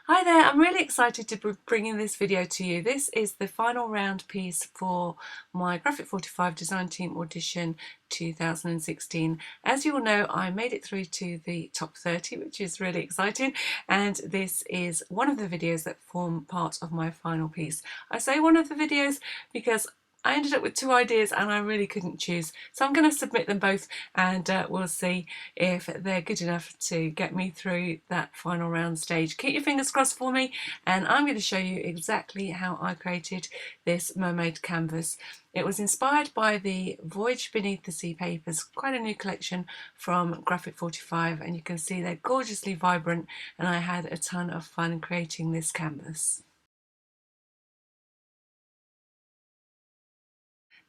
Hi there, I'm really excited to be bringing this video to you. This is the final round piece for my Graphic 45 Design Team Audition 2016. As you all know, I made it through to the top 30, which is really exciting, and this is one of the videos that form part of my final piece. I say one of the videos because I ended up with two ideas and I really couldn't choose. So I'm going to submit them both and we'll see if they're good enough to get me through that final round stage. Keep your fingers crossed for me, and I'm going to show you exactly how I created this mermaid canvas. It was inspired by the Voyage Beneath the Sea papers, quite a new collection from Graphic 45, and you can see they're gorgeously vibrant, and I had a ton of fun creating this canvas.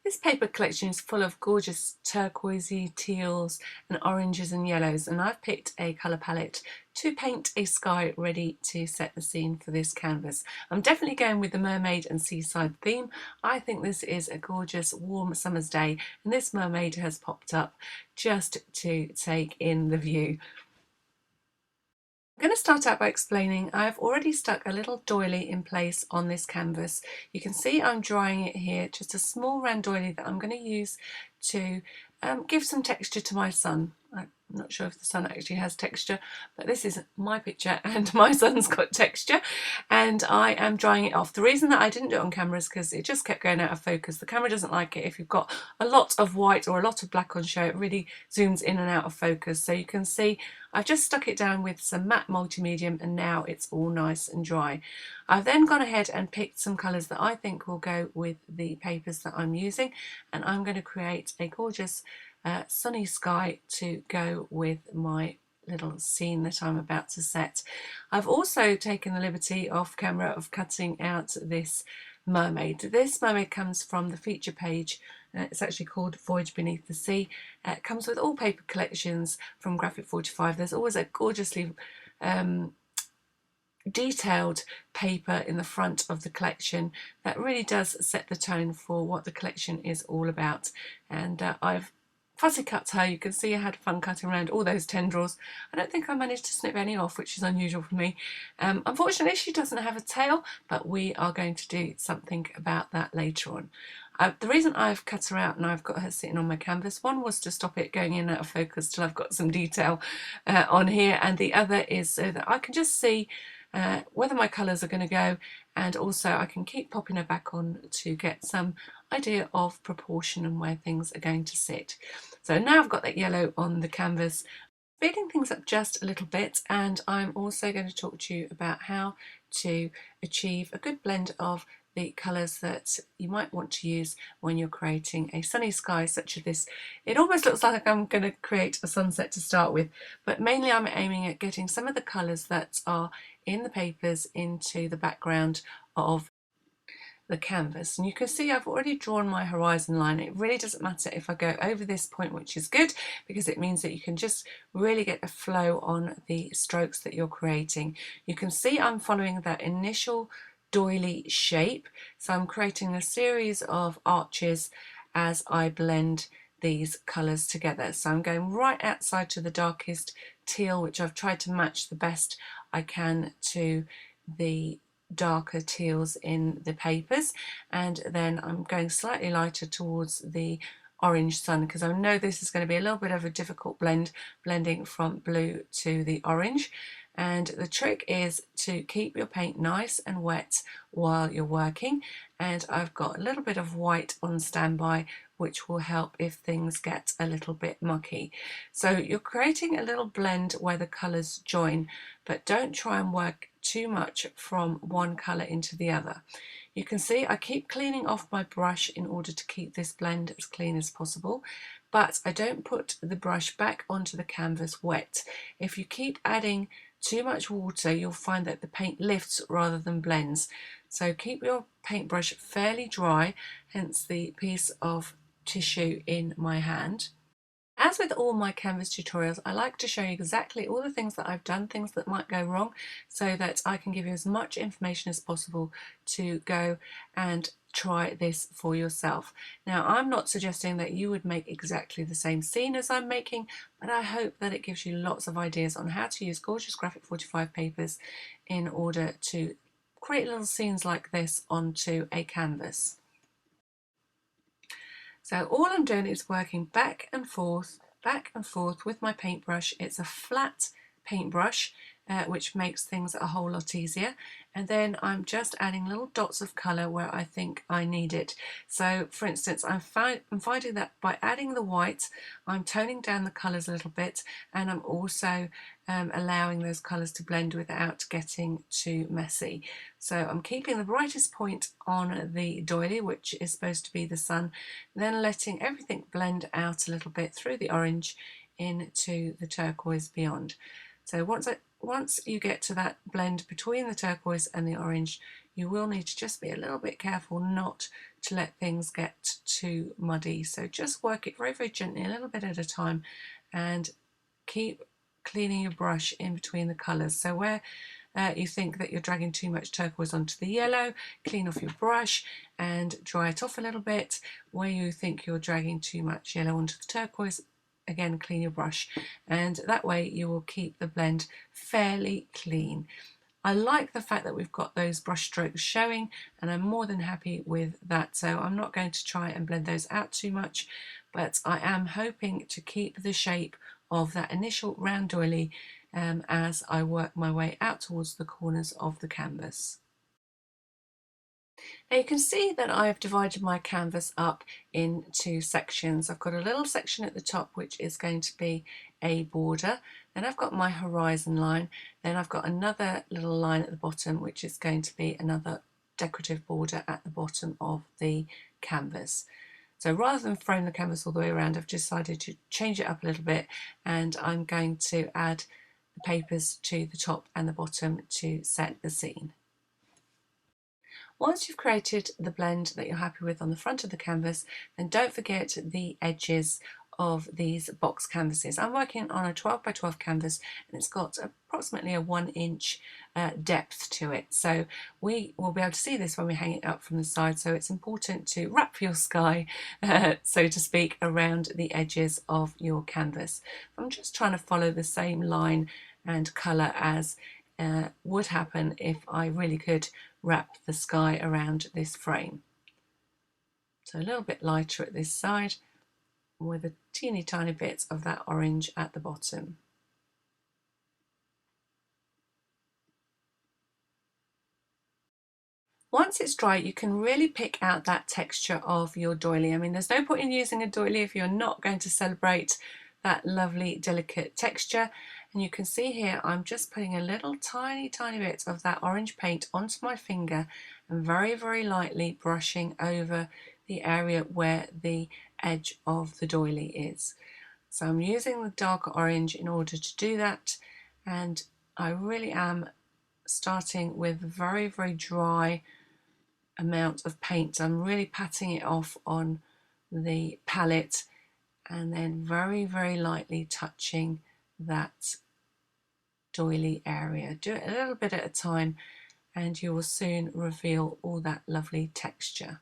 This paper collection is full of gorgeous turquoisey, teals and oranges and yellows, and I've picked a colour palette to paint a sky ready to set the scene for this canvas. I'm definitely going with the mermaid and seaside theme. I think this is a gorgeous warm summer's day, and this mermaid has popped up just to take in the view. I'm going to start out by explaining I've already stuck a little doily in place on this canvas. You can see I'm drying it here, just a small round doily that I'm going to use to give some texture to my sun. I'm not sure if the sun actually has texture, but this is my picture and my sun's got texture, and I am drying it off. The reason that I didn't do it on camera is because it just kept going out of focus. The camera doesn't like it if you've got a lot of white or a lot of black on show. It really zooms in and out of focus. So you can see I've just stuck it down with some matte multi-medium, and now it's all nice and dry. I've then gone ahead and picked some colours that I think will go with the papers that I'm using, and I'm going to create a gorgeous sunny sky to go with my little scene that I'm about to set. I've also taken the liberty off camera of cutting out this mermaid. This mermaid comes from the feature page. It's actually called Voyage Beneath the Sea. It comes with all paper collections from Graphic 45. There's always a gorgeously detailed paper in the front of the collection that really does set the tone for what the collection is all about. And I've fussy cut her. You can see I had fun cutting around all those tendrils. I don't think I managed to snip any off, which is unusual for me. Unfortunately, she doesn't have a tail, but we are going to do something about that later on. The reason I've cut her out and I've got her sitting on my canvas, one was to stop it going in and out of focus till I've got some detail on here, and the other is so that I can just see whether my colours are going to go, and also I can keep popping her back on to get some idea of proportion and where things are going to sit. So now I've got that yellow on the canvas, speeding things up just a little bit, and I'm also going to talk to you about how to achieve a good blend of the colours that you might want to use when you're creating a sunny sky such as this. It almost looks like I'm going to create a sunset to start with, but mainly I'm aiming at getting some of the colours that are in the papers into the background of the canvas. And you can see I've already drawn my horizon line. It really doesn't matter if I go over this point, which is good because it means that you can just really get a flow on the strokes that you're creating. You can see I'm following that initial doily shape, so I'm creating a series of arches as I blend these colours together. So I'm going right outside to the darkest teal, which I've tried to match the best I can to the darker teals in the papers, and then I'm going slightly lighter towards the orange sun because I know this is going to be a little bit of a difficult blending from blue to the orange. And the trick is to keep your paint nice and wet while you're working, and I've got a little bit of white on standby which will help if things get a little bit mucky. So you're creating a little blend where the colours join, but don't try and work too much from one colour into the other. You can see I keep cleaning off my brush in order to keep this blend as clean as possible, but I don't put the brush back onto the canvas wet. If you keep adding too much water, you'll find that the paint lifts rather than blends. So keep your paintbrush fairly dry, hence the piece of tissue in my hand. As with all my canvas tutorials, I like to show you exactly all the things that I've done, things that might go wrong, so that I can give you as much information as possible to go and try this for yourself. Now, I'm not suggesting that you would make exactly the same scene as I'm making, but I hope that it gives you lots of ideas on how to use gorgeous graphic 45 papers in order to create little scenes like this onto a canvas. So all I'm doing is working back and forth with my paintbrush. It's a flat paintbrush, which makes things a whole lot easier. And then I'm just adding little dots of colour where I think I need it. So for instance, I'm finding that by adding the white, I'm toning down the colours a little bit, and I'm also allowing those colours to blend without getting too messy. So I'm keeping the brightest point on the doily, which is supposed to be the sun, then letting everything blend out a little bit through the orange into the turquoise beyond. So once you get to that blend between the turquoise and the orange, you will need to just be a little bit careful not to let things get too muddy. So just work it very, very gently, a little bit at a time, and keep cleaning your brush in between the colours. So where you think that you're dragging too much turquoise onto the yellow, clean off your brush and dry it off a little bit. Where you think you're dragging too much yellow onto the turquoise, again clean your brush, and that way you will keep the blend fairly clean. I like the fact that we've got those brush strokes showing, and I'm more than happy with that. So I'm not going to try and blend those out too much, but I am hoping to keep the shape of that initial round doily as I work my way out towards the corners of the canvas. Now you can see that I've divided my canvas up into sections. I've got a little section at the top which is going to be a border, then I've got my horizon line, then I've got another little line at the bottom which is going to be another decorative border at the bottom of the canvas. So rather than frame the canvas all the way around, I've decided to change it up a little bit, and I'm going to add the papers to the top and the bottom to set the scene. Once you've created the blend that you're happy with on the front of the canvas, then don't forget the edges of these box canvases. I'm working on a 12 by 12 canvas, and it's got approximately a 1-inch depth to it. So we will be able to see this when we hang it up from the side. So it's important to wrap your sky, so to speak, around the edges of your canvas. I'm just trying to follow the same line and colour as would happen if I really could wrap the sky around this frame. So a little bit lighter at this side with a teeny tiny bit of that orange at the bottom. Once it's dry, you can really pick out that texture of your doily. I mean, there's no point in using a doily if you're not going to celebrate that lovely delicate texture. And you can see here I'm just putting a little tiny bit of that orange paint onto my finger and very, very lightly brushing over the area where the edge of the doily is. So I'm using the darker orange in order to do that, and I really am starting with a very, very dry amount of paint. I'm really patting it off on the palette and then very, very lightly touching that doily area. Do it a little bit at a time and you will soon reveal all that lovely texture.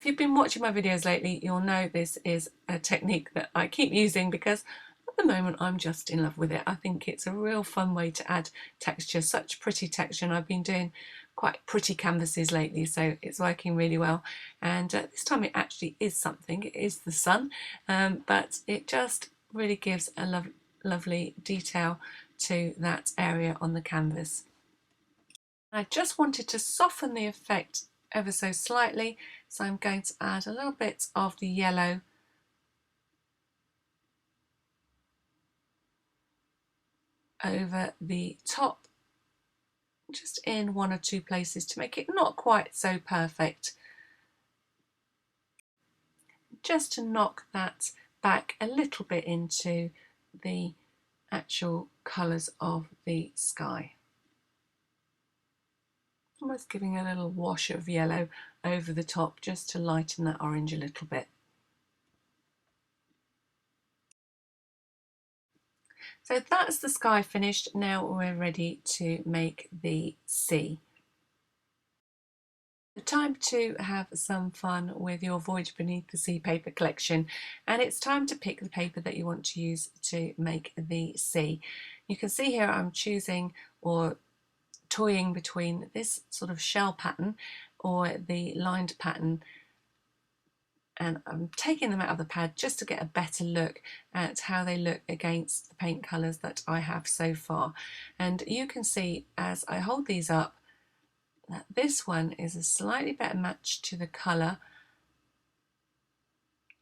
If you've been watching my videos lately, you'll know this is a technique that I keep using because at the moment I'm just in love with it. I think it's a real fun way to add texture, such pretty texture, and I've been doing quite pretty canvases lately, so it's working really well. And this time it actually is something. It is the sun, but it just really gives a lovely detail to that area on the canvas. I just wanted to soften the effect ever so slightly, so I'm going to add a little bit of the yellow over the top, just in one or two places to make it not quite so perfect, just to knock that back a little bit into the actual colours of the sky. Almost giving a little wash of yellow over the top just to lighten that orange a little bit. So that's the sky finished. Now we're ready to make the sea. Time to have some fun with your Voyage Beneath the Sea paper collection, and it's time to pick the paper that you want to use to make the sea. You can see here I'm choosing or toying between this sort of shell pattern or the lined pattern, and I'm taking them out of the pad just to get a better look at how they look against the paint colours that I have so far. And you can see as I hold these up that this one is a slightly better match to the colour,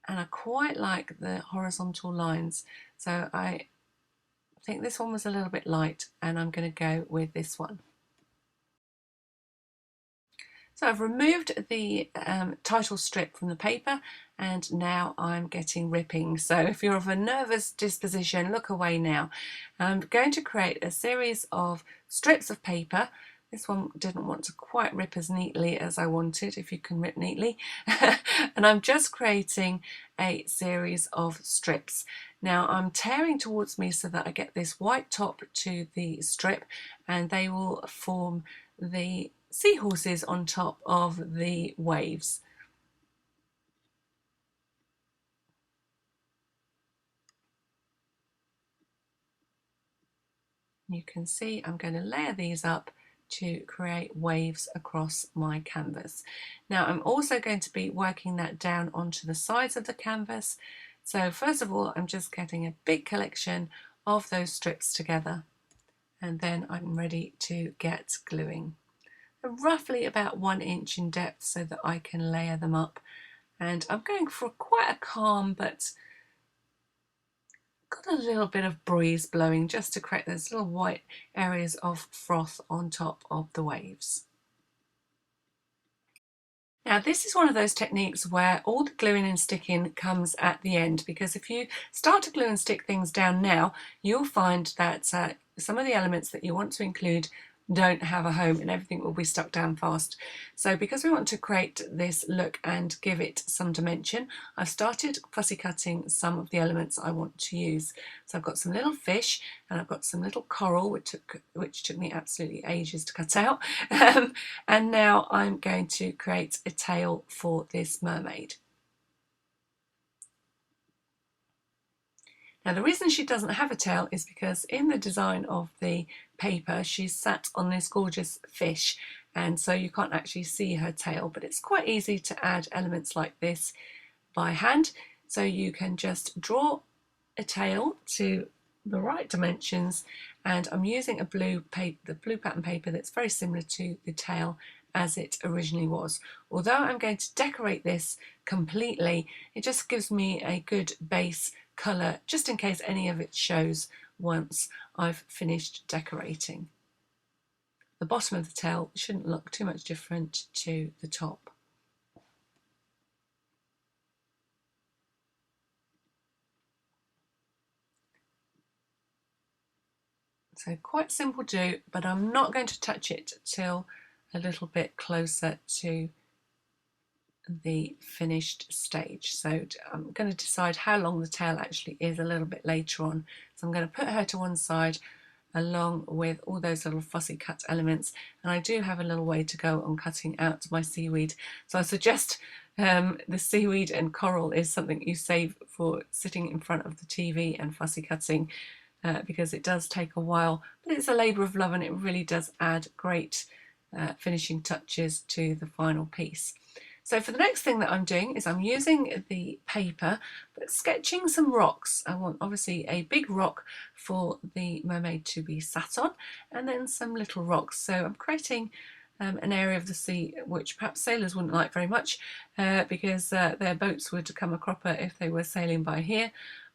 and I quite like the horizontal lines, so I think this one was a little bit light and I'm going to go with this one. So I've removed the title strip from the paper, and now I'm getting ripping. So if you're of a nervous disposition, look away now. I'm going to create a series of strips of paper. This one didn't want to quite rip as neatly as I wanted, if you can rip neatly. And I'm just creating a series of strips. Now I'm tearing towards me so that I get this white top to the strip, and they will form the seahorses on top of the waves. You can see I'm going to layer these up to create waves across my canvas. Now I'm also going to be working that down onto the sides of the canvas. So first of all, I'm just getting a big collection of those strips together, and then I'm ready to get gluing. They're roughly about 1 inch in depth so that I can layer them up. And I'm going for quite a calm, but got a little bit of breeze blowing just to create those little white areas of froth on top of the waves. Now this is one of those techniques where all the gluing and sticking comes at the end, because if you start to glue and stick things down now, you'll find that some of the elements that you want to include don't have a home and everything will be stuck down fast. So because we want to create this look and give it some dimension, I've started fussy cutting some of the elements I want to use. So I've got some little fish and I've got some little coral, which took me absolutely ages to cut out. And now I'm going to create a tail for this mermaid. Now the reason she doesn't have a tail is because in the design of the paper she's sat on this gorgeous fish, and so you can't actually see her tail, but it's quite easy to add elements like this by hand. So you can just draw a tail to the right dimensions, and I'm using a blue paper, the blue pattern paper that's very similar to the tail as it originally was. Although I'm going to decorate this completely, it just gives me a good base colour just in case any of it shows once I've finished decorating. The bottom of the tail shouldn't look too much different to the top. So quite simple to do, but I'm not going to touch it till a little bit closer to the finished stage. So I'm going to decide how long the tail actually is a little bit later on. So I'm going to put her to one side along with all those little fussy cut elements, and I do have a little way to go on cutting out my seaweed. So I suggest the seaweed and coral is something you save for sitting in front of the TV and fussy cutting, because it does take a while, but it's a labour of love and it really does add great finishing touches to the final piece. So for the next thing that I'm doing is I'm using the paper but sketching some rocks. I want obviously a big rock for the mermaid to be sat on, and then some little rocks. So I'm creating an area of the sea which perhaps sailors wouldn't like very much, because their boats would come a cropper if they were sailing by here.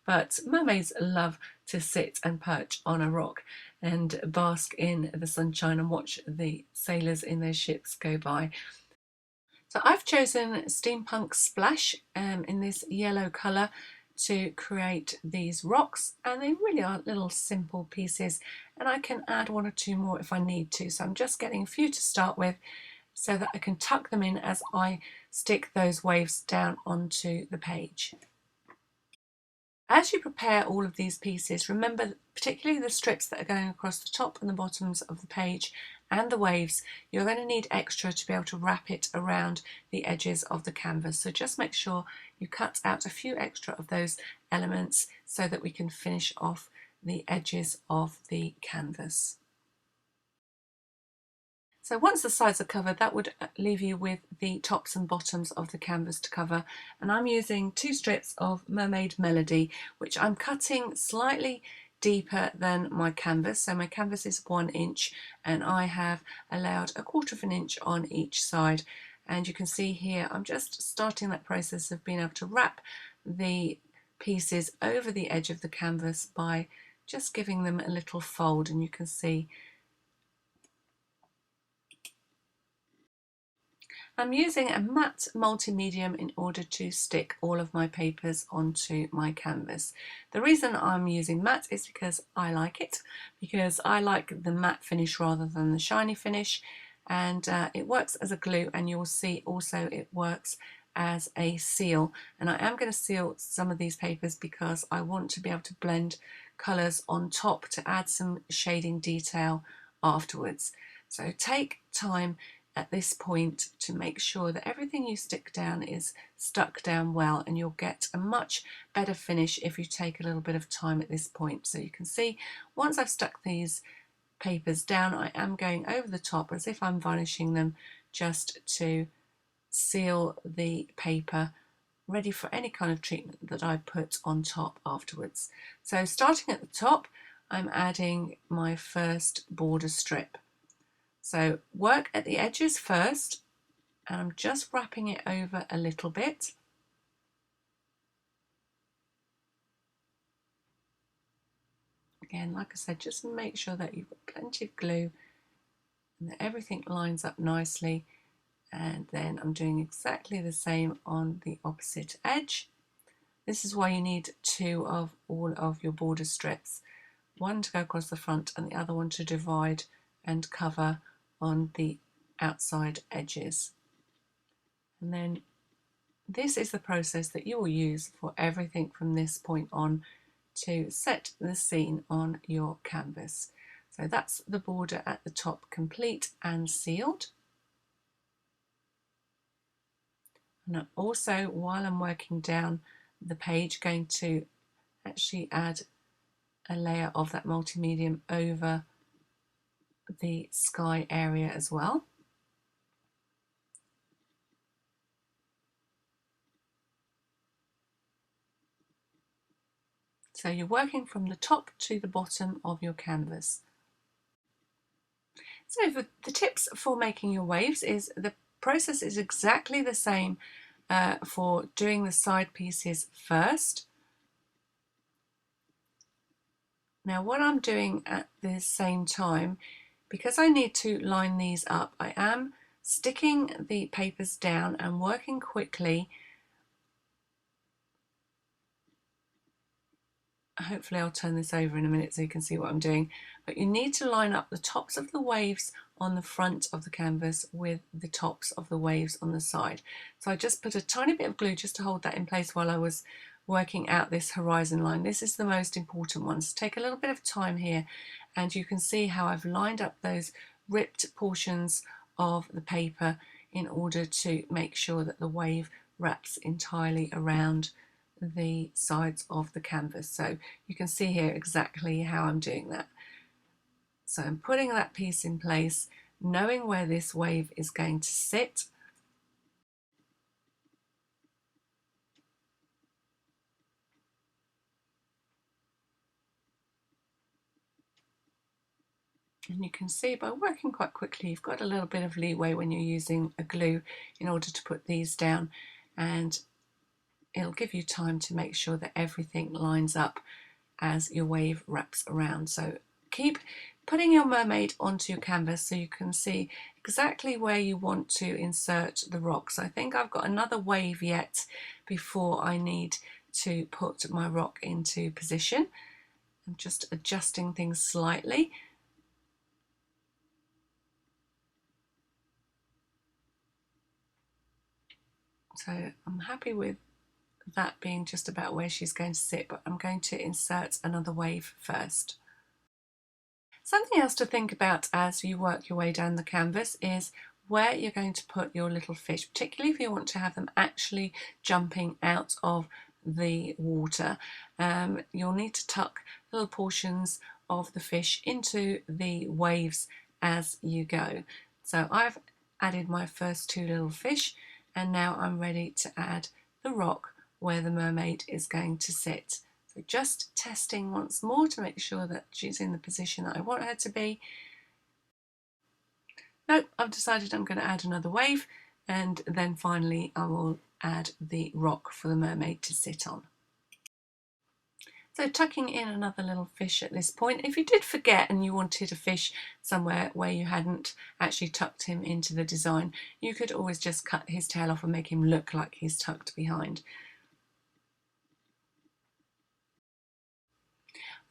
But mermaids love to sit and perch on a rock and bask in the sunshine and watch the sailors in their ships go by. So I've chosen Steampunk Splash in this yellow colour to create these rocks, and they really are little simple pieces, and I can add one or two more if I need to. So I'm just getting a few to start with, so that I can tuck them in as I stick those waves down onto the page. As you prepare all of these pieces, remember particularly the strips that are going across the top and the bottoms of the page and the waves, you're going to need extra to be able to wrap it around the edges of the canvas. So just make sure you cut out a few extra of those elements so that we can finish off the edges of the canvas. So once the sides are covered, that would leave you with the tops and bottoms of the canvas to cover. And I'm using 2 strips of Mermaid Melody, which I'm cutting slightly deeper than my canvas. So my canvas is 1 inch and I have allowed 1/4 inch on each side. And you can see here, I'm just starting that process of being able to wrap the pieces over the edge of the canvas by just giving them a little fold, and you can see I'm using a matte multi-medium in order to stick all of my papers onto my canvas. The reason I'm using matte is because I like it, because I like the matte finish rather than the shiny finish, and it works as a glue, and you'll see also it works as a seal. And I am going to seal some of these papers because I want to be able to blend colours on top to add some shading detail afterwards. So take time at this point to make sure that everything you stick down is stuck down well, and you'll get a much better finish if you take a little bit of time at this point. So you can see once I've stuck these papers down, I am going over the top as if I'm varnishing them, just to seal the paper ready for any kind of treatment that I put on top afterwards. So starting at the top, I'm adding my first border strip. So work at the edges first, and I'm just wrapping it over a little bit. Again, like I said, just make sure that you've got plenty of glue and that everything lines up nicely. And then I'm doing exactly the same on the opposite edge. This is why you need 2 of all of your border strips. One to go across the front and the other one to divide and cover on the outside edges. And then this is the process that you will use for everything from this point on to set the scene on your canvas. So that's the border at the top complete and sealed. And I'm also, while I'm working down the page, going to actually add a layer of that multi-medium over the sky area as well. So you're working from the top to the bottom of your canvas. So the tips for making your waves is the process is exactly the same for doing the side pieces first. Now what I'm doing at the same time, because I need to line these up, I am sticking the papers down and working quickly. Hopefully I'll turn this over in a minute so you can see what I'm doing. But you need to line up the tops of the waves on the front of the canvas with the tops of the waves on the side. So I just put a tiny bit of glue just to hold that in place while I was working out this horizon line. This is the most important one. So take a little bit of time here, and you can see how I've lined up those ripped portions of the paper in order to make sure that the wave wraps entirely around the sides of the canvas. So you can see here exactly how I'm doing that. So I'm putting that piece in place, knowing where this wave is going to sit. And you can see by working quite quickly, you've got a little bit of leeway when you're using a glue in order to put these down, and it'll give you time to make sure that everything lines up as your wave wraps around. So keep putting your mermaid onto your canvas so you can see exactly where you want to insert the rocks. I think I've got another wave yet before I need to put my rock into position. I'm just adjusting things slightly. So I'm happy with that being just about where she's going to sit, but I'm going to insert another wave first. Something else to think about as you work your way down the canvas is where you're going to put your little fish, particularly if you want to have them actually jumping out of the water. You'll need to tuck little portions of the fish into the waves as you go. So I've added my first two little fish, and now I'm ready to add the rock where the mermaid is going to sit. So just testing once more to make sure that she's in the position that I want her to be. Nope, I've decided I'm going to add another wave, and then finally I will add the rock for the mermaid to sit on. So tucking in another little fish at this point. If you did forget and you wanted a fish somewhere where you hadn't actually tucked him into the design, you could always just cut his tail off and make him look like he's tucked behind.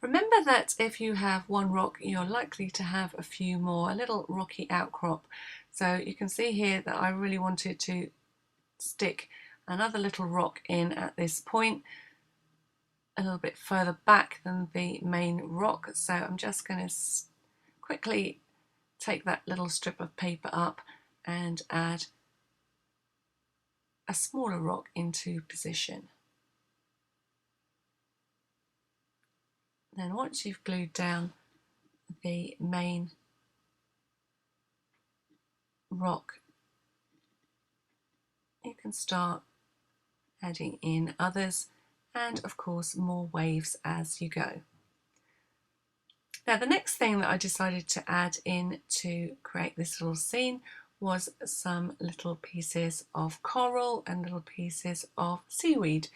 Remember that if you have one rock, you're likely to have a few more, a little rocky outcrop. So you can see here that I really wanted to stick another little rock in at this point, a little bit further back than the main rock. So I'm just going to quickly take that little strip of paper up and add a smaller rock into position. Then once you've glued down the main rock, you can start adding in others and of course more waves as you go. Now the next thing that I decided to add in to create this little scene was some little pieces of coral and little pieces of seaweed.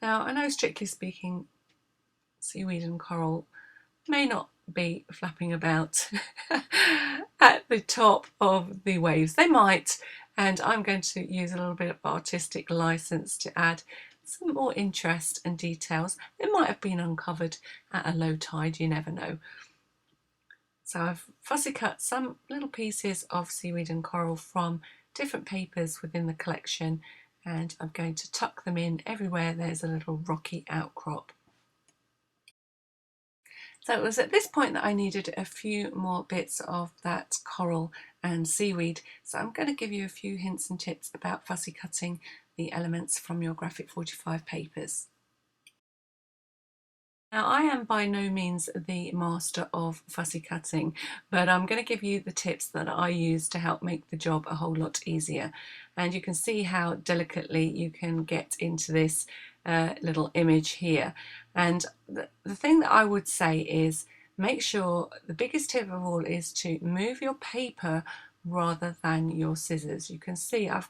Now I know strictly speaking seaweed and coral may not be flapping about at the top of the waves. They might, and I'm going to use a little bit of artistic license to add some more interest and details. They might have been uncovered at a low tide, you never know. So I've fussy cut some little pieces of seaweed and coral from different papers within the collection, and I'm going to tuck them in everywhere there's a little rocky outcrop. So it was at this point that I needed a few more bits of that coral and seaweed. So I'm going to give you a few hints and tips about fussy cutting the elements from your Graphic 45 papers. Now I am by no means the master of fussy cutting, but I'm going to give you the tips that I use to help make the job a whole lot easier. And you can see how delicately you can get into this little image here. And the thing that I would say is make sure, the biggest tip of all is to move your paper rather than your scissors. You can see I've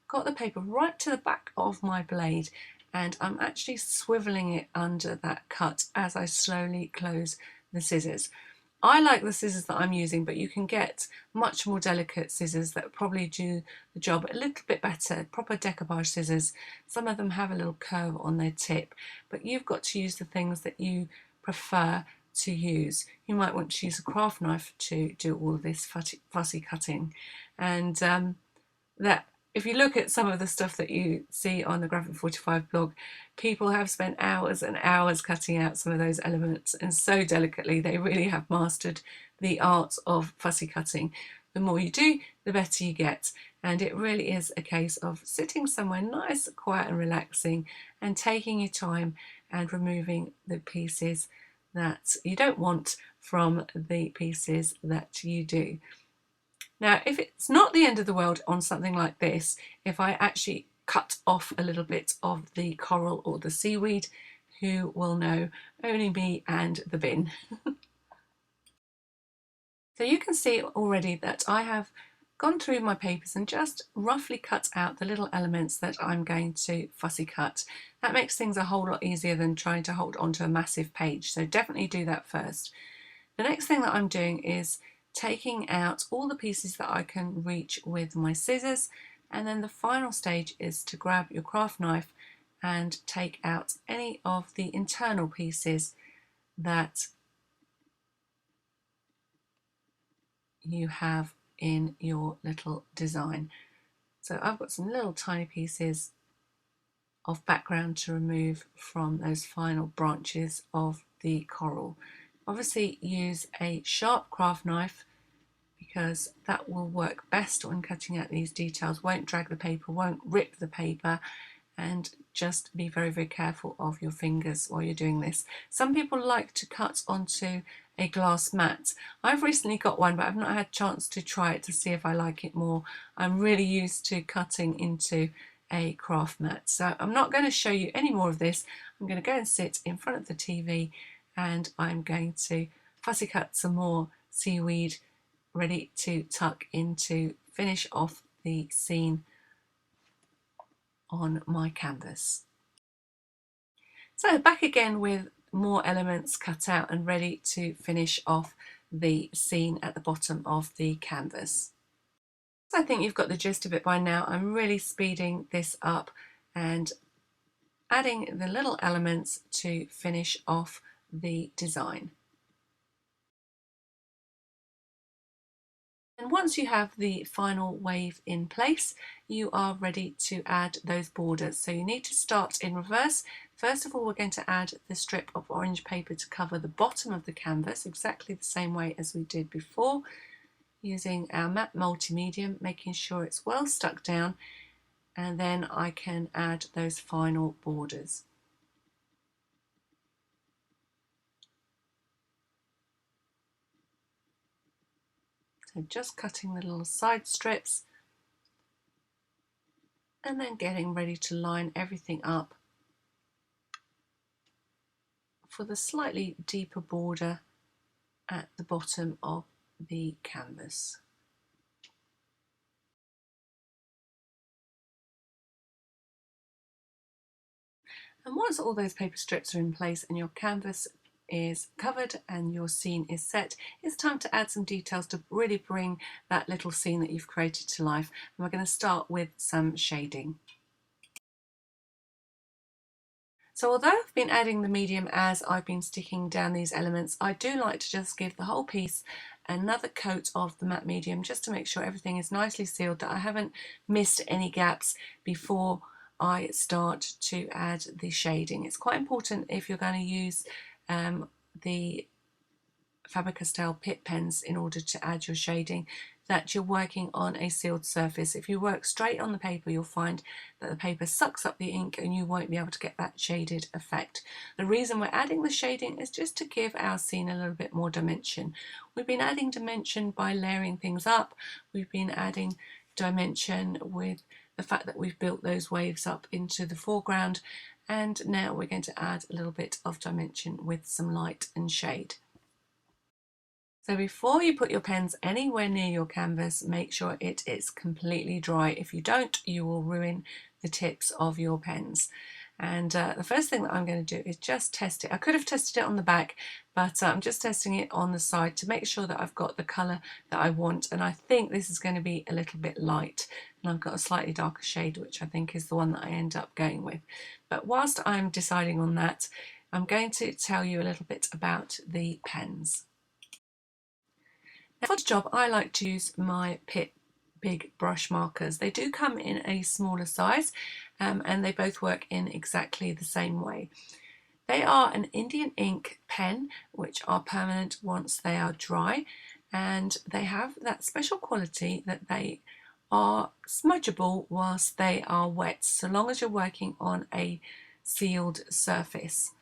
got the paper right to the back of my blade, and I'm actually swiveling it under that cut as I slowly close the scissors. I like the scissors that I'm using, but you can get much more delicate scissors that probably do the job a little bit better, proper decoupage scissors. Some of them have a little curve on their tip, but you've got to use the things that you prefer to use. You might want to use a craft knife to do all of this fussy cutting. And that if you look at some of the stuff that you see on the Graphic 45 blog, people have spent hours and hours cutting out some of those elements, and so delicately. They really have mastered the art of fussy cutting. The more you do, the better you get. And it really is a case of sitting somewhere nice, quiet and relaxing and taking your time and removing the pieces that you don't want from the pieces that you do. Now, if it's not the end of the world on something like this, if I actually cut off a little bit of the coral or the seaweed, who will know? Only me and the bin. So you can see already that I have gone through my papers and just roughly cut out the little elements that I'm going to fussy cut. That makes things a whole lot easier than trying to hold onto a massive page, so definitely do that first. The next thing that I'm doing is taking out all the pieces that I can reach with my scissors, and then the final stage is to grab your craft knife and take out any of the internal pieces that you have in your little design. So I've got some little tiny pieces of background to remove from those final branches of the coral. Obviously use a sharp craft knife because that will work best when cutting out these details, won't drag the paper, won't rip the paper, and just be very, very careful of your fingers while you're doing this. Some people like to cut onto a glass mat. I've recently got one, but I've not had a chance to try it to see if I like it more. I'm really used to cutting into a craft mat. So I'm not going to show you any more of this. I'm going to go and sit in front of the TV and I'm going to fussy cut some more seaweed ready to tuck into, finish off the scene on my canvas. So back again with more elements cut out and ready to finish off the scene at the bottom of the canvas. So I think you've got the gist of it by now. I'm really speeding this up and adding the little elements to finish off the design. And once you have the final wave in place, you are ready to add those borders. So you need to start in reverse. First of all, we're going to add the strip of orange paper to cover the bottom of the canvas, exactly the same way as we did before, using our matte multi-medium, making sure it's well stuck down, and then I can add those final borders. So just cutting the little side strips and then getting ready to line everything up for the slightly deeper border at the bottom of the canvas. And once all those paper strips are in place and your canvas is covered and your scene is set, it's time to add some details to really bring that little scene that you've created to life. And we're going to start with some shading. So although I've been adding the medium as I've been sticking down these elements, I do like to just give the whole piece another coat of the matte medium just to make sure everything is nicely sealed, that I haven't missed any gaps before I start to add the shading. It's quite important if you're going to use the Faber-Castell Pitt pens in order to add your shading, that you're working on a sealed surface. If you work straight on the paper, you'll find that the paper sucks up the ink and you won't be able to get that shaded effect. The reason we're adding the shading is just to give our scene a little bit more dimension. We've been adding dimension by layering things up. We've been adding dimension with the fact that we've built those waves up into the foreground, and now we're going to add a little bit of dimension with some light and shade. So before you put your pens anywhere near your canvas, make sure it is completely dry. If you don't, you will ruin the tips of your pens. And the first thing that I'm going to do is just test it. I could have tested it on the back, but I'm just testing it on the side to make sure that I've got the colour that I want. And I think this is going to be a little bit light. And I've got a slightly darker shade, which I think is the one that I end up going with. But whilst I'm deciding on that, I'm going to tell you a little bit about the pens. Now for the job, I like to use my Pitt big brush markers. They do come in a smaller size and they both work in exactly the same way. They are an Indian ink pen which are permanent once they are dry, and they have that special quality that they are smudgeable whilst they are wet, so long as you're working on a sealed surface.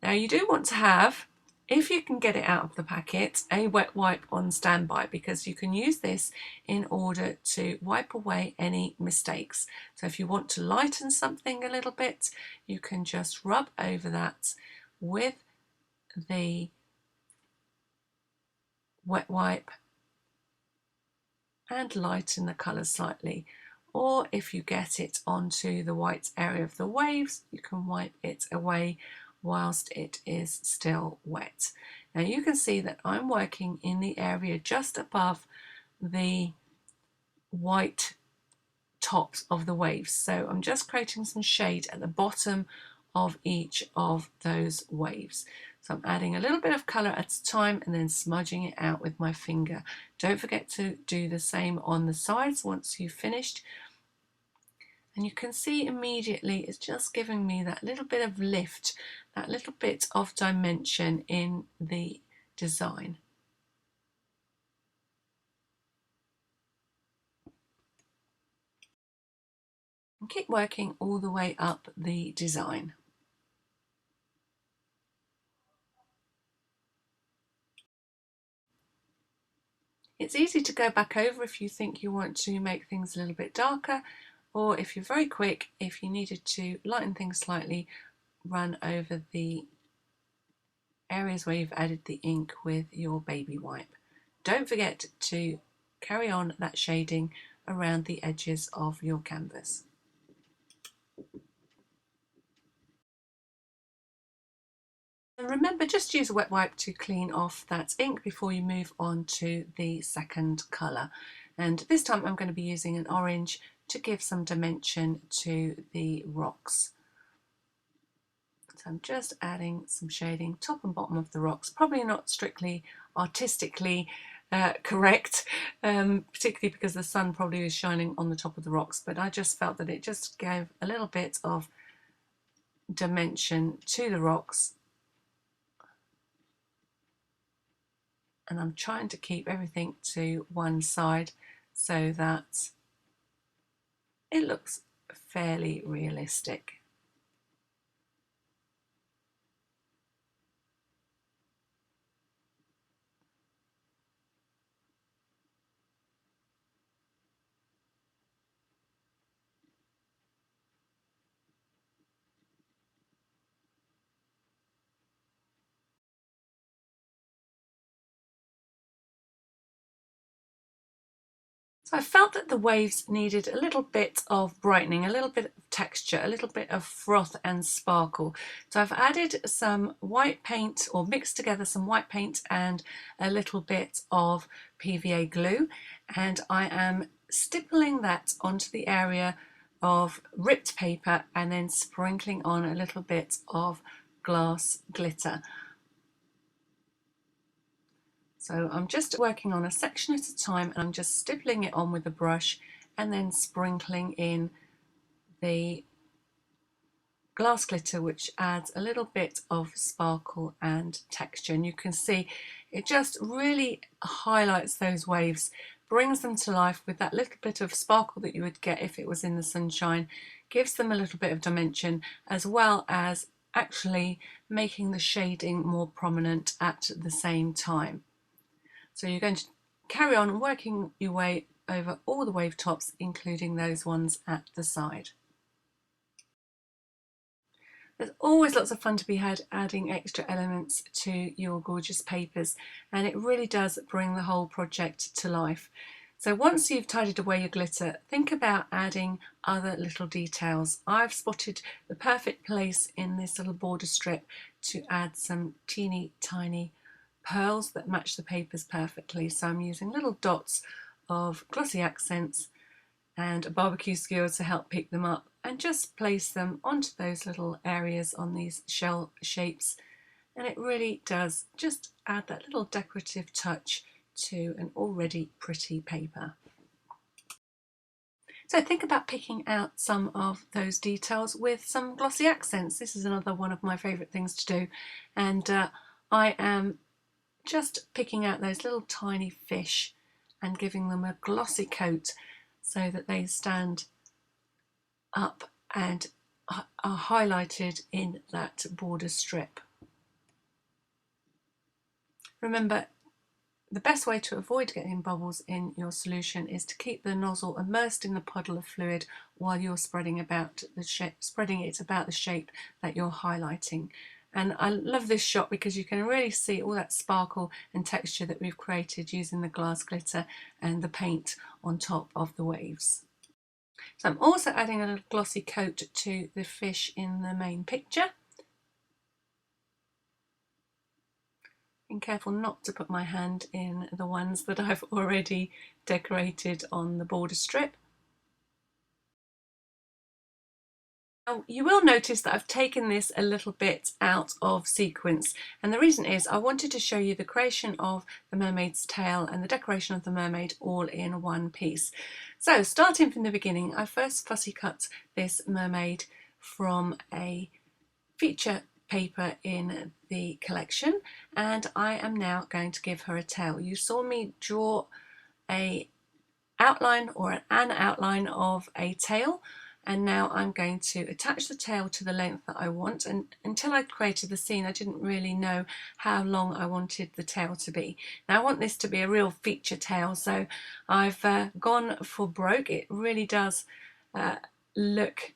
Now you do want to have, if you can get it out of the packet, a wet wipe on standby, because you can use this in order to wipe away any mistakes. So if you want to lighten something a little bit, you can just rub over that with the wet wipe and lighten the colour slightly. Or if you get it onto the white area of the waves, you can wipe it away whilst it is still wet. Now you can see that I'm working in the area just above the white tops of the waves. So I'm just creating some shade at the bottom of each of those waves. So I'm adding a little bit of colour at a time and then smudging it out with my finger. Don't forget to do the same on the sides once you've finished. And you can see immediately it's just giving me that little bit of lift, that little bit of dimension in the design. And keep working all the way up the design. It's easy to go back over if you think you want to make things a little bit darker, or if you're very quick, if you needed to lighten things slightly, run over the areas where you've added the ink with your baby wipe. Don't forget to carry on that shading around the edges of your canvas. And remember, just use a wet wipe to clean off that ink before you move on to the second colour. And this time I'm going to be using an orange to give some dimension to the rocks. So I'm just adding some shading top and bottom of the rocks, probably not strictly artistically correct, particularly because the sun probably is shining on the top of the rocks, but I just felt that it just gave a little bit of dimension to the rocks. And I'm trying to keep everything to one side so that it looks fairly realistic. So I felt that the waves needed a little bit of brightening, a little bit of texture, a little bit of froth and sparkle. So I've added some white paint, or mixed together some white paint and a little bit of PVA glue, and I am stippling that onto the area of ripped paper and then sprinkling on a little bit of glass glitter. So I'm just working on a section at a time, and I'm just stippling it on with a brush and then sprinkling in the glass glitter, which adds a little bit of sparkle and texture. And you can see it just really highlights those waves, brings them to life with that little bit of sparkle that you would get if it was in the sunshine, gives them a little bit of dimension, as well as actually making the shading more prominent at the same time. So you're going to carry on working your way over all the wave tops, including those ones at the side. There's always lots of fun to be had adding extra elements to your gorgeous papers, and it really does bring the whole project to life. So once you've tidied away your glitter, think about adding other little details. I've spotted the perfect place in this little border strip to add some teeny tiny pearls that match the papers perfectly. So I'm using little dots of glossy accents and a barbecue skewer to help pick them up, and just place them onto those little areas on these shell shapes, and it really does just add that little decorative touch to an already pretty paper. So think about picking out some of those details with some glossy accents. This is another one of my favourite things to do, and I am just picking out those little tiny fish and giving them a glossy coat so that they stand up and are highlighted in that border strip. Remember, the best way to avoid getting bubbles in your solution is to keep the nozzle immersed in the puddle of fluid while you're spreading it about the shape that you're highlighting. And I love this shot because you can really see all that sparkle and texture that we've created using the glass glitter and the paint on top of the waves. So I'm also adding a little glossy coat to the fish in the main picture. Being careful not to put my hand in the ones that I've already decorated on the border strip. Now, you will notice that I've taken this a little bit out of sequence, and the reason is I wanted to show you the creation of the mermaid's tail and the decoration of the mermaid all in one piece. So starting from the beginning, I first fussy cut this mermaid from a feature paper in the collection, and I am now going to give her a tail. You saw me draw a outline or an outline of a tail, and now I'm going to attach the tail to the length that I want. And until I created the scene, I didn't really know how long I wanted the tail to be. Now I want this to be a real feature tail, so I've gone for broke. It really does look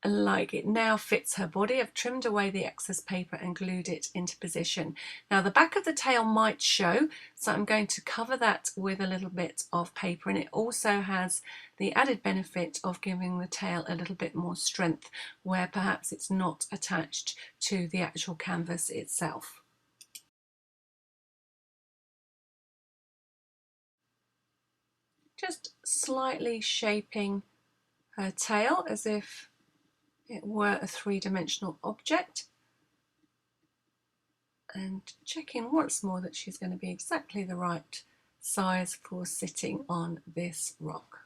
like it now fits her body. I've trimmed away the excess paper and glued it into position. Now the back of the tail might show, so I'm going to cover that with a little bit of paper, and it also has the added benefit of giving the tail a little bit more strength where perhaps it's not attached to the actual canvas itself. Just slightly shaping her tail as if it were a three-dimensional object, and checking once more that she's going to be exactly the right size for sitting on this rock.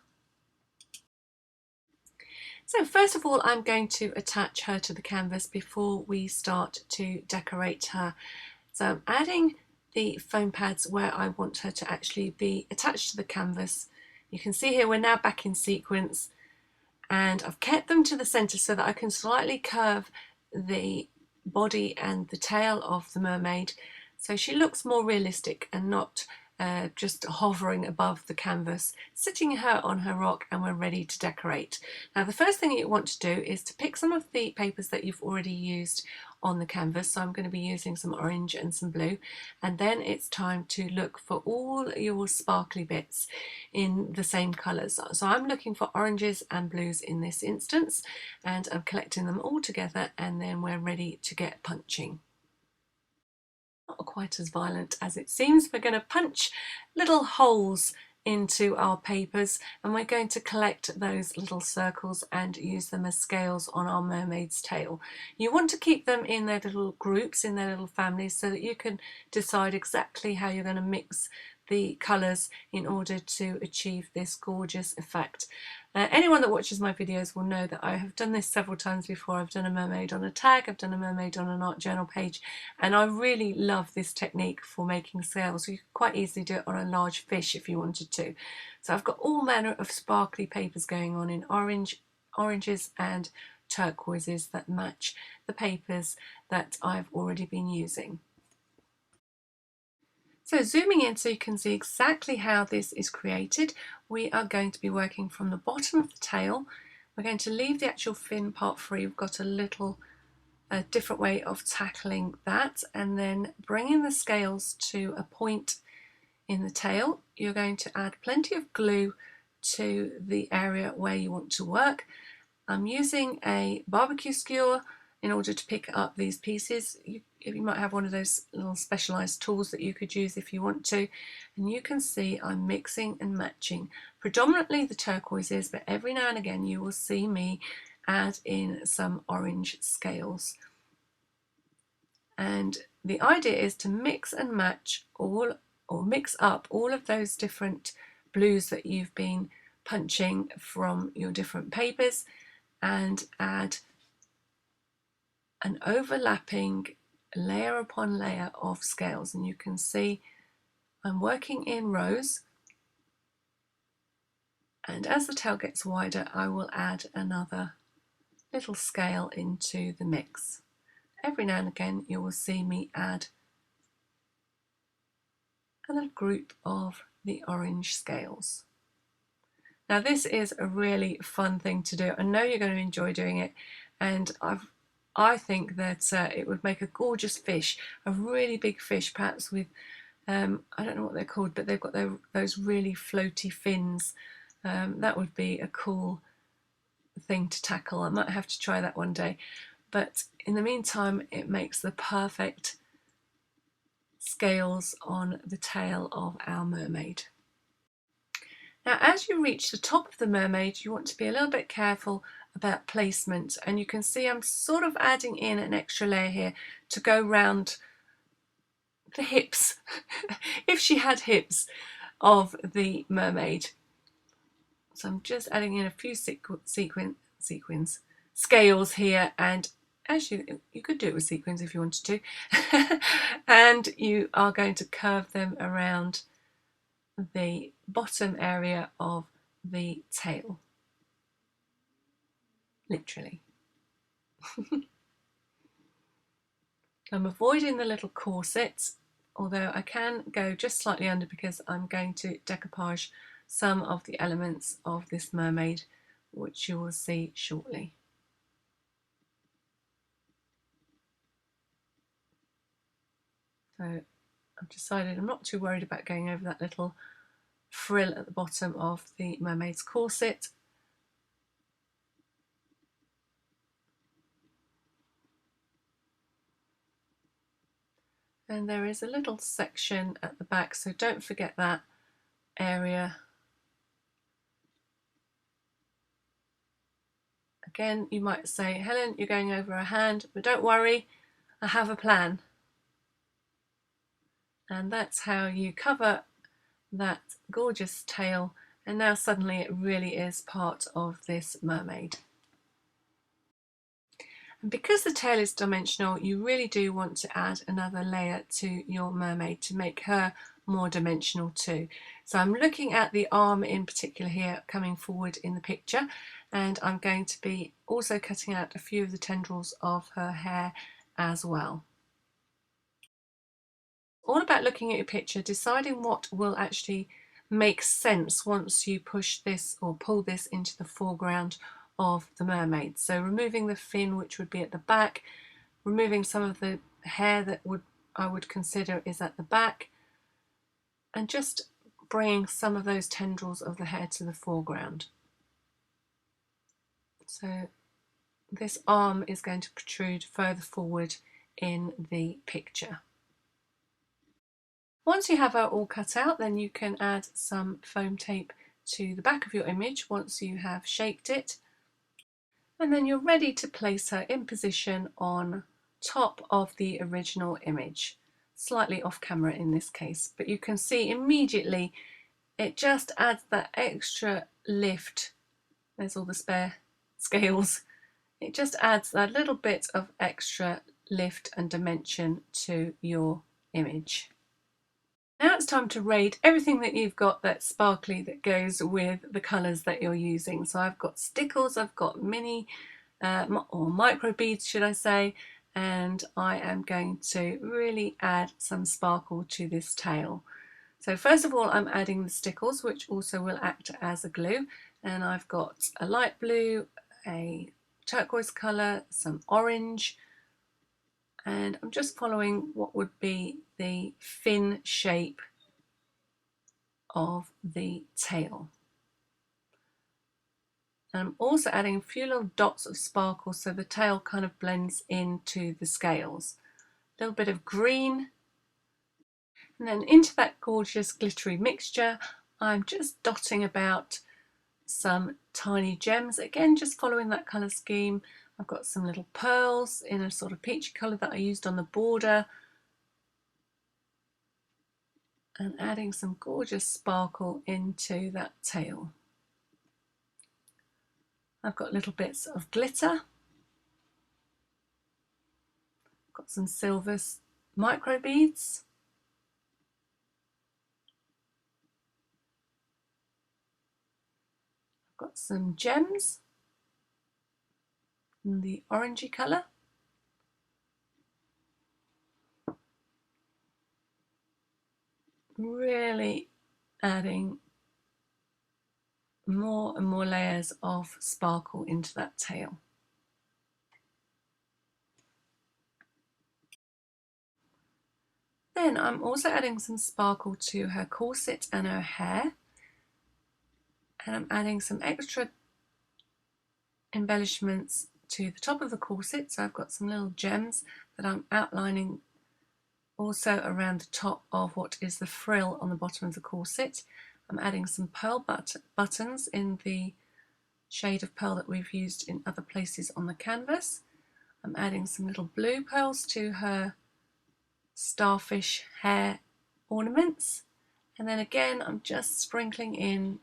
So first of all, I'm going to attach her to the canvas before we start to decorate her. So I'm adding the foam pads where I want her to actually be attached to the canvas. You can see here we're now back in sequence, and I've kept them to the center so that I can slightly curve the body and the tail of the mermaid so she looks more realistic and not just hovering above the canvas, sitting her on her rock, and we're ready to decorate. Now the first thing you want to do is to pick some of the papers that you've already used on the canvas. So I'm going to be using some orange and some blue, and then it's time to look for all your sparkly bits in the same colours. So I'm looking for oranges and blues in this instance, and I'm collecting them all together, and then we're ready to get punching. Not quite as violent as it seems. We're going to punch little holes into our papers, and we're going to collect those little circles and use them as scales on our mermaid's tail. You want to keep them in their little groups, in their little families, so that you can decide exactly how you're going to mix the colours in order to achieve this gorgeous effect. Anyone that watches my videos will know that I have done this several times before. I've done a mermaid on a tag, I've done a mermaid on an art journal page, and I really love this technique for making scales. You could quite easily do it on a large fish if you wanted to. So I've got all manner of sparkly papers going on in oranges and turquoises that match the papers that I've already been using. So zooming in so you can see exactly how this is created, we are going to be working from the bottom of the tail. We're going to leave the actual fin part free. We've got a little different way of tackling that, and then bringing the scales to a point in the tail. You're going to add plenty of glue to the area where you want to work. I'm using a barbecue skewer in order to pick up these pieces. You might have one of those little specialised tools that you could use if you want to. And you can see I'm mixing and matching predominantly the turquoises, but every now and again you will see me add in some orange scales. And the idea is to mix and match all, or mix up all of those different blues that you've been punching from your different papers, and add an overlapping layer upon layer of scales. And you can see I'm working in rows, and as the tail gets wider I will add another little scale into the mix. Every now and again you will see me add a little group of the orange scales. Now this is a really fun thing to do. I know you're going to enjoy doing it, and I think that it would make a gorgeous fish, a really big fish, perhaps with, I don't know what they're called, but they've got those really floaty fins. That would be a cool thing to tackle. I might have to try that one day. But in the meantime, it makes the perfect scales on the tail of our mermaid. Now as you reach the top of the mermaid, you want to be a little bit careful about placement, and you can see I'm sort of adding in an extra layer here to go round the hips, if she had hips, of the mermaid. So I'm just adding in a few scales here, and actually you could do it with sequins if you wanted to. And you are going to curve them around the bottom area of the tail, literally. I'm avoiding the little corset, although I can go just slightly under because I'm going to decoupage some of the elements of this mermaid, which you will see shortly. So I've decided I'm not too worried about going over that little frill at the bottom of the mermaid's corset. And there is a little section at the back, so don't forget that area. Again, you might say, Helen, you're going over a hand, but don't worry, I have a plan. And that's how you cover that gorgeous tail, and now suddenly it really is part of this mermaid. And because the tail is dimensional, you really do want to add another layer to your mermaid to make her more dimensional too. So I'm looking at the arm in particular here coming forward in the picture, and I'm going to be also cutting out a few of the tendrils of her hair as well. All about looking at your picture, deciding what will actually make sense once you push this or pull this into the foreground of the mermaid. So removing the fin, which would be at the back, removing some of the hair that I would consider is at the back, and just bringing some of those tendrils of the hair to the foreground. So this arm is going to protrude further forward in the picture. Once you have her all cut out, then you can add some foam tape to the back of your image once you have shaped it. And then you're ready to place her in position on top of the original image, slightly off camera in this case, but you can see immediately it just adds that extra lift. There's all the spare scales. It just adds that little bit of extra lift and dimension to your image. Now it's time to rate everything that you've got that's sparkly that goes with the colours that you're using. So I've got stickles, I've got mini or micro beads should I say, and I am going to really add some sparkle to this tail. So first of all I'm adding the stickles, which also will act as a glue, and I've got a light blue, a turquoise colour, some orange, and I'm just following what would be the fin shape of the tail. And I'm also adding a few little dots of sparkle so the tail kind of blends into the scales. A little bit of green, and then into that gorgeous glittery mixture I'm just dotting about some tiny gems, again just following that colour scheme. I've got some little pearls in a sort of peachy colour that I used on the border, and adding some gorgeous sparkle into that tail. I've got little bits of glitter, got some silver micro beads, I've got some gems in the orangey colour, really adding more and more layers of sparkle into that tail. Then I'm also adding some sparkle to her corset and her hair, and I'm adding some extra embellishments to the top of the corset. So I've got some little gems that I'm outlining also around the top of what is the frill on the bottom of the corset. I'm adding some pearl buttons in the shade of pearl that we've used in other places on the canvas. I'm adding some little blue pearls to her starfish hair ornaments, and then again I'm just sprinkling in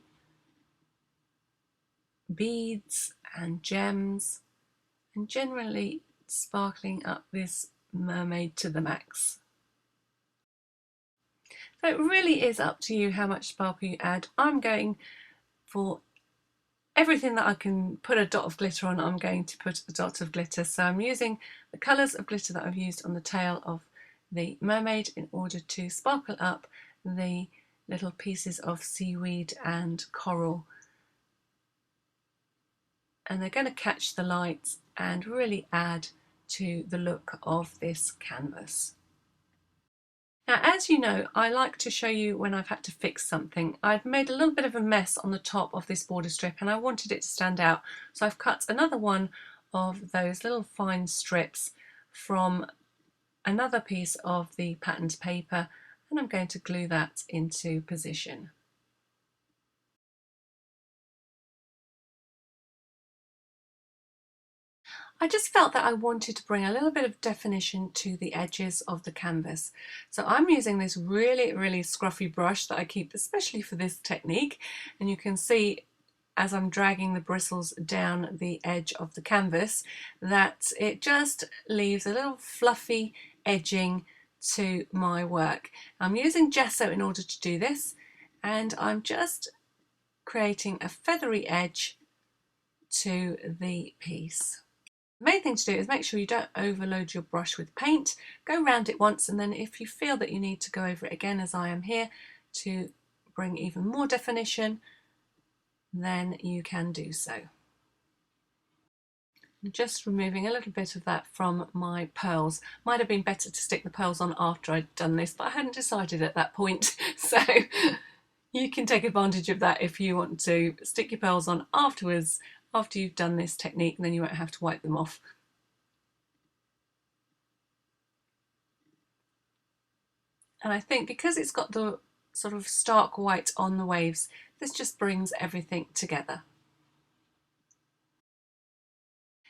beads and gems and generally sparkling up this mermaid to the max. So it really is up to you how much sparkle you add. I'm going for everything that I can put a dot of glitter on, I'm going to put a dot of glitter. So I'm using the colours of glitter that I've used on the tail of the mermaid in order to sparkle up the little pieces of seaweed and coral. And they're going to catch the light and really add to the look of this canvas. Now, as you know, I like to show you when I've had to fix something. I've made a little bit of a mess on the top of this border strip and I wanted it to stand out. So I've cut another one of those little fine strips from another piece of the patterned paper and I'm going to glue that into position. I just felt that I wanted to bring a little bit of definition to the edges of the canvas. So I'm using this really scruffy brush that I keep especially for this technique, and you can see as I'm dragging the bristles down the edge of the canvas that it just leaves a little fluffy edging to my work. I'm using gesso in order to do this, and I'm just creating a feathery edge to the piece. The main thing to do is make sure you don't overload your brush with paint. Go round it once, and then if you feel that you need to go over it again, as I am here, to bring even more definition, then you can do so. I'm just removing a little bit of that from my pearls. Might have been better to stick the pearls on after I'd done this, but I hadn't decided at that point. So you can take advantage of that if you want to stick your pearls on afterwards, after you've done this technique, and then you won't have to wipe them off. And I think because it's got the sort of stark white on the waves, this just brings everything together.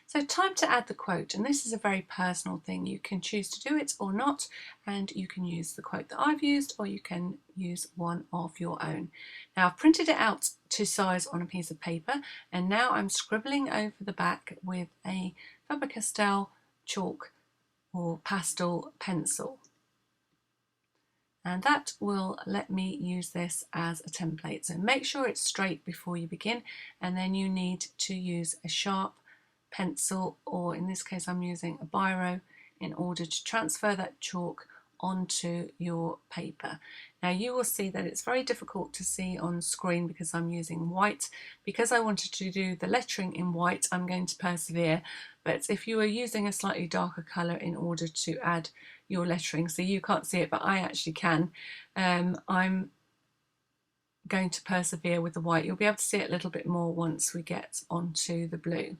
So time to add the quote, and this is a very personal thing. You can choose to do it or not, and you can use the quote that I've used, or you can use one of your own. Now I've printed it out to size on a piece of paper, and now I'm scribbling over the back with a Faber-Castell chalk or pastel pencil. And that will let me use this as a template. So make sure it's straight before you begin, and then you need to use a sharp pencil, or in this case I'm using a biro, in order to transfer that chalk onto your paper. Now you will see that it's very difficult to see on screen because I'm using white. Because I wanted to do the lettering in white, I'm going to persevere, but if you are using a slightly darker colour in order to add your lettering, so you can't see it but I actually can, I'm going to persevere with the white. You'll be able to see it a little bit more once we get onto the blue.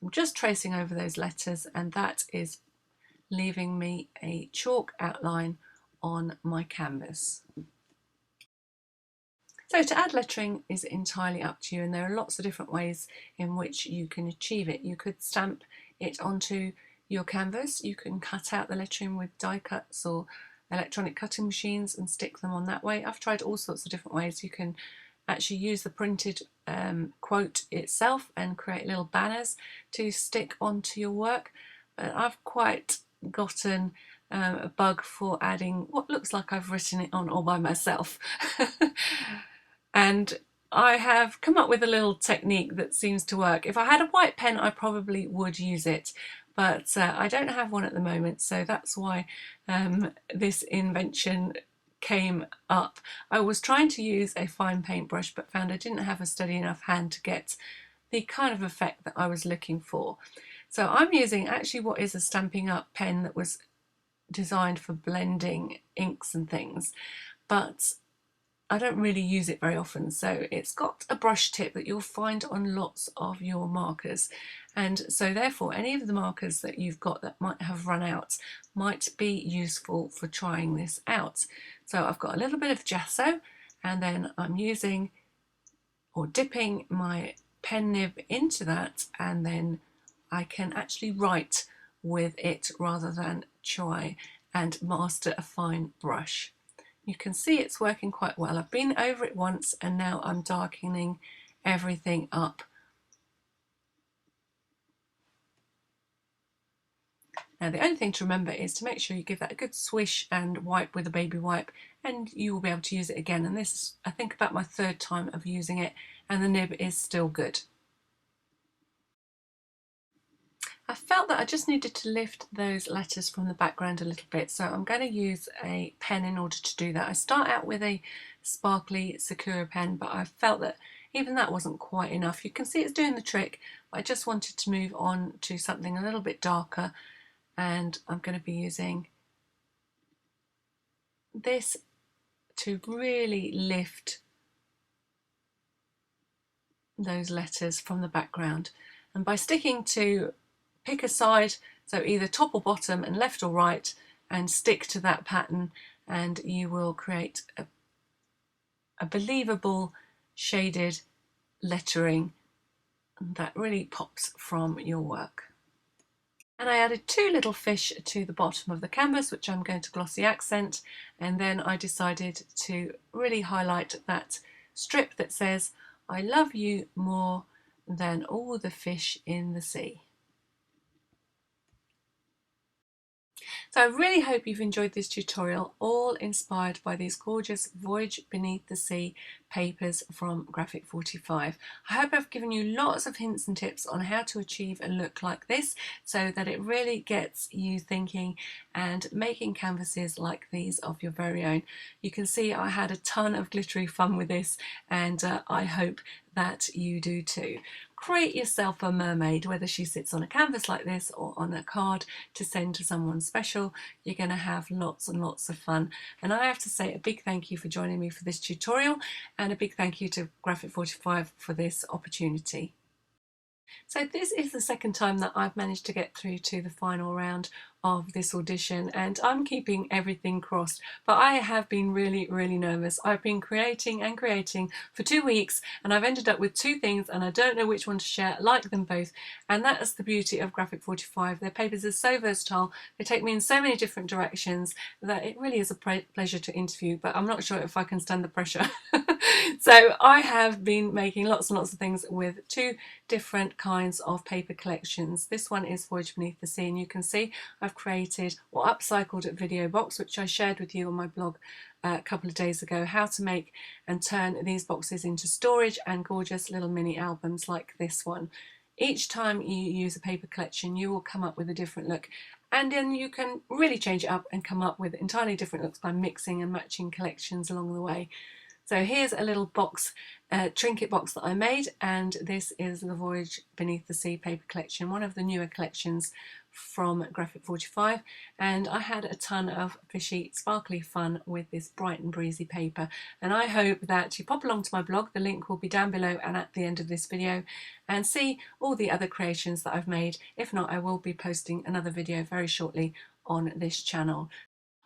I'm just tracing over those letters, and that is leaving me a chalk outline on my canvas. So to add lettering is entirely up to you, and there are lots of different ways in which you can achieve it. You could stamp it onto your canvas, you can cut out the lettering with die cuts or electronic cutting machines and stick them on that way. I've tried all sorts of different ways. You can actually use the printed quote itself and create little banners to stick onto your work, but I've quite gotten a bug for adding what looks like I've written it on all by myself. And I have come up with a little technique that seems to work. If I had a white pen I probably would use it, but I don't have one at the moment, so that's why this invention came up. I was trying to use a fine paintbrush but found I didn't have a steady enough hand to get the kind of effect that I was looking for. So I'm using actually what is a Stampin' Up pen that was designed for blending inks and things, but I don't really use it very often. So it's got a brush tip that you'll find on lots of your markers, and so therefore any of the markers that you've got that might have run out might be useful for trying this out. So I've got a little bit of gesso, and then I'm using or dipping my pen nib into that, and then I can actually write with it rather than try and master a fine brush. You can see it's working quite well. I've been over it once and now I'm darkening everything up. Now the only thing to remember is to make sure you give that a good swish and wipe with a baby wipe, and you will be able to use it again. And this is, I think, about my third time of using it, and the nib is still good. I felt that I just needed to lift those letters from the background a little bit, so I'm going to use a pen in order to do that. I start out with a sparkly Sakura pen, but I felt that even that wasn't quite enough. You can see it's doing the trick, but I just wanted to move on to something a little bit darker, and I'm going to be using this to really lift those letters from the background. And by sticking to pick a side, so either top or bottom and left or right, and stick to that pattern, and you will create a believable shaded lettering that really pops from your work. And I added two little fish to the bottom of the canvas, which I'm going to glossy accent, and then I decided to really highlight that strip that says, "I love you more than all the fish in the sea." So I really hope you've enjoyed this tutorial, all inspired by these gorgeous Voyage Beneath the Sea papers from Graphic 45. I hope I've given you lots of hints and tips on how to achieve a look like this, so that it really gets you thinking and making canvases like these of your very own. You can see I had a ton of glittery fun with this, and I hope that you do too. Create yourself a mermaid, whether she sits on a canvas like this or on a card to send to someone special. You're going to have lots and lots of fun. And I have to say a big thank you for joining me for this tutorial, and a big thank you to Graphic 45 for this opportunity. So this is the second time that I've managed to get through to the final round of this audition, and I'm keeping everything crossed, but I have been really nervous. I've been creating and creating for 2 weeks, and I've ended up with two things, and I don't know which one to share. I like them both, and that's the beauty of Graphic 45. Their papers are so versatile, they take me in so many different directions that it really is a pleasure to interview, but I'm not sure if I can stand the pressure. So I have been making lots and lots of things with two different kinds of paper collections. This one is Voyage Beneath the Sea, and you can see I've created or upcycled a video box, which I shared with you on my blog a couple of days ago, how to make and turn these boxes into storage and gorgeous little mini albums like this one. Each time you use a paper collection, you will come up with a different look, and then you can really change it up and come up with entirely different looks by mixing and matching collections along the way. So here's a little box, trinket box that I made, and this is the Voyage Beneath the Sea paper collection, one of the newer collections from Graphic 45, and I had a ton of fishy sparkly fun with this bright and breezy paper, and I hope that you pop along to my blog. The link will be down below and at the end of this video, and see all the other creations that I've made. If not, I will be posting another video very shortly on this channel.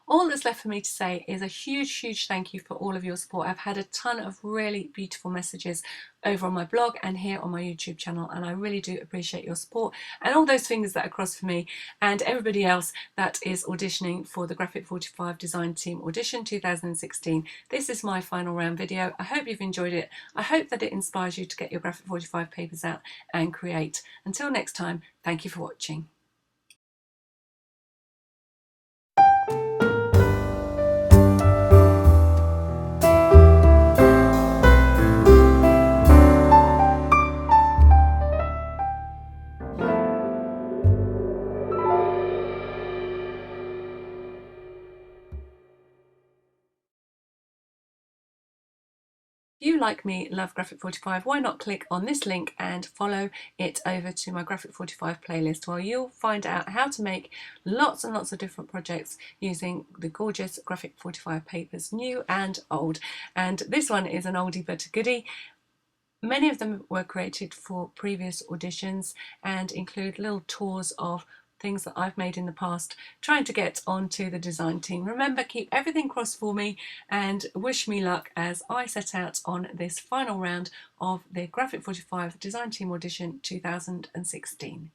All that's left for me to say is a huge thank you for all of your support. I've had a ton of really beautiful messages over on my blog and here on my YouTube channel, and I really do appreciate your support and all those fingers that are crossed for me and everybody else that is auditioning for the Graphic 45 Design Team Audition 2016. This is my final round video. I hope you've enjoyed it. I hope that it inspires you to get your Graphic 45 papers out and create. Until next time, thank you for watching. If you, like me, love Graphic 45, why not click on this link and follow it over to my Graphic 45 playlist, where you'll find out how to make lots and lots of different projects using the gorgeous Graphic 45 papers, new and old. And this one is an oldie but a goodie. Many of them were created for previous auditions and include little tours of things that I've made in the past, trying to get onto the design team. Remember, keep everything crossed for me and wish me luck as I set out on this final round of the Graphic 45 Design Team Audition 2016.